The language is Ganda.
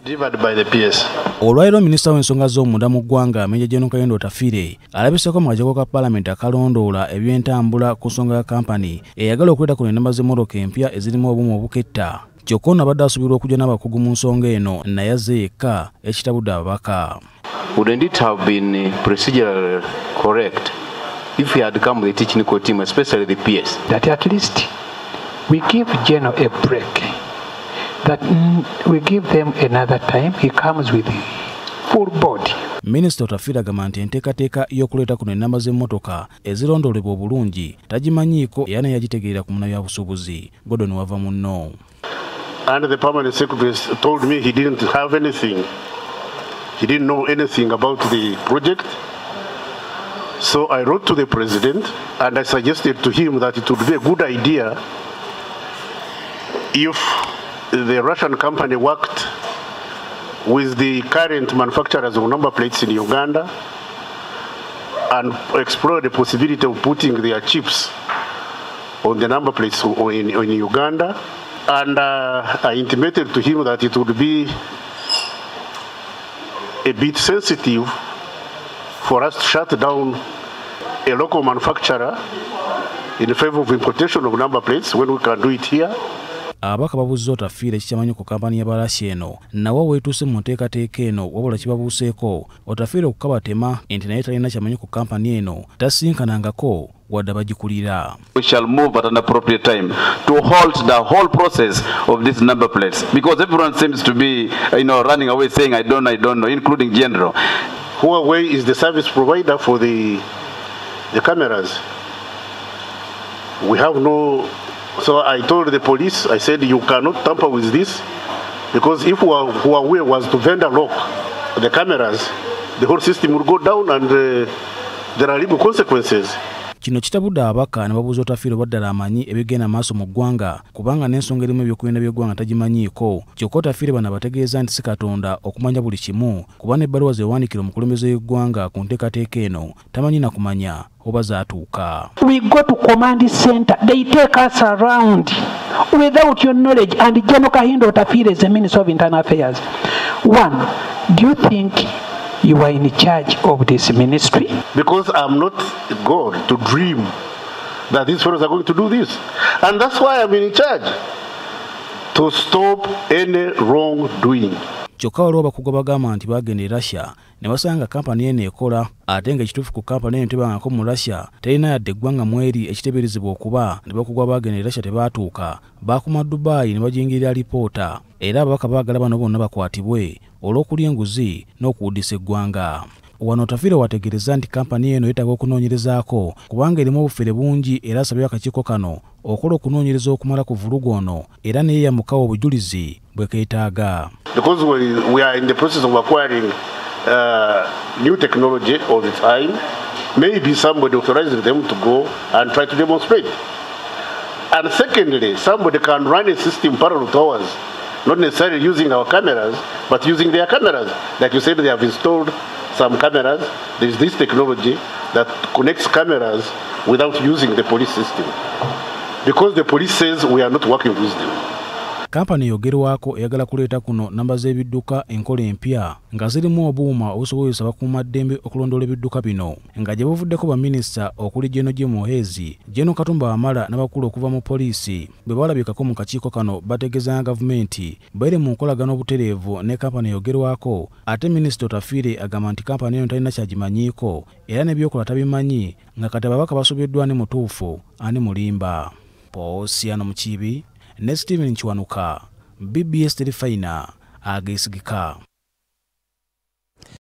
delivered by the PS. Olwairo Minister w'ensonga z'omunda mu ggwanga Major General Kayendo Otafire alabiseko mu kakiiko ka Parliament akalondoola eby'entambula ku nsonga ya kampani eyagala okuleeta ku ennamba z'emmotoka empya ezirimu obumu obuketta. Kyokka ono abadde asuubirwa okujja n'abakugu mu nsonga eno naye azze yekka ekitabudde ababaka. Wouldn't it have been procedurally correct if he had come with the technical team, especially the PS? That at least we give General a break. That we give them another time. He comes with full body. Minister Otafire agamba nti enteekateeka y'okuleeta kuno ennamba z'emmotoka ezirondoolebwa obulungi Tabimanyiiko era ne yagitegeerera ku munnabyabusuubuzi Gordon wava munno. And the permanent secretary told me he didn't have anything. He didn't know anything about the project. So I wrote to the president and I suggested to him that it would be a good idea if the Russian company worked with the current manufacturers of number plates in Uganda and explored the possibility of putting their chips on the number plates in Uganda. And I intimated to him that it would be a bit sensitive for us to shut down a local manufacturer in favor of importation of number plates when we can do it here. Abaka babuzza Otafire ekikimanyi ku kampani y'Abalasi eno nawo weetuuse mu nteekateeka eno wabula kibabuuseeko Otafire okukabatema enti naye talina kyamanyi ku kampani eno tasinkanangako wadde abagikulira. We shall move at an appropriate time to halt the whole process of these number plates because everyone seems to be running away saying I don't know, including General. Huawei is the service provider for the cameras. We have no. So I told the police, I said, you cannot tamper with this because if Huawei was to vendor lock the cameras, the whole system will go down and there are legal consequences. Kino kitabudde ababaka ne babuuza Otafire baddala amanyi ebigenda maaso mu ggwanga kubanga n'ensonga erimu ebyokulonda by'eggwanga tagimanyiiko. Kyokka Otafire bano bategeeza nti si Katonda okumanya buli kimu kuba n'ebbaluwa zeewandiikira omukulembeze w'eggwanga ku nteekateeka eno tamanyi na kumanya oba zaatuuka. We go to command center. They take us around without your knowledge. And General Kayendo Otafire is the Minister of Internal Affairs. One, do you think you are in charge of this ministry? Because I'm not God to dream that these fellows are going to do this. And that's why I'm in charge, to stop any wrongdoing. Kyokka waliwo abakugu bagamba nti bagenda e Russia ne basanga kampani eno ekola ate nga ekituufu ku kampani eno tebangako mu Russia terina yadde eggwanga mweri ekiteeberezebwa okuba ne bakugu abagenda e Russia tebaatuuka baakuma Dubai ne bajingirira alipoota era ababaka baagala bano bonna bakwatibwe olw'okulya enguzi n'okuwuddisa eggwanga. Wano Otafire wategeereza nti kampani eno yeetaaga okunoonyerezaako kubanga erimu obufere bungi era asabye akakiiko kano okola okunoonyereza okumala ku vulugu ono era ne yeeyamukawo obujulizi bwe keetaaga. Because we are in the process of acquiring new technology all the time, maybe somebody authorizes them to go and try to demonstrate. And secondly, somebody can run a system parallel to ours, not necessarily using our cameras, but using their cameras. Like you said, they have installed some cameras. There is this technology that connects cameras without using the police system. Because the police says we are not working with them. Kampani yogerwako eyagala kuleeta kuno namba z'ebidduka enkola empya nga zirimu obuuma obusobozesa bakuumaddembe okulondoola ebidduka bino nga gye buvuddeko baminisita okuli General Muhoozi, General Katumba Wamala n'abakulu okuva mu poliisi bwe balabikako mu kakiiko kano bategeeza nga gavumenti bali mu nkolagana obutereevu ne kampani yogerwako ate Minisita Otafire agamba nti kampani eno talina kyagimanyiiko era n'ebyokola tabimanyi nga kati ababaka basobeddwa ani mutuufu ani mulimba. Posiano Mukibi ne Steven Nchwanuka, BBS Terefayina, Ageesigika.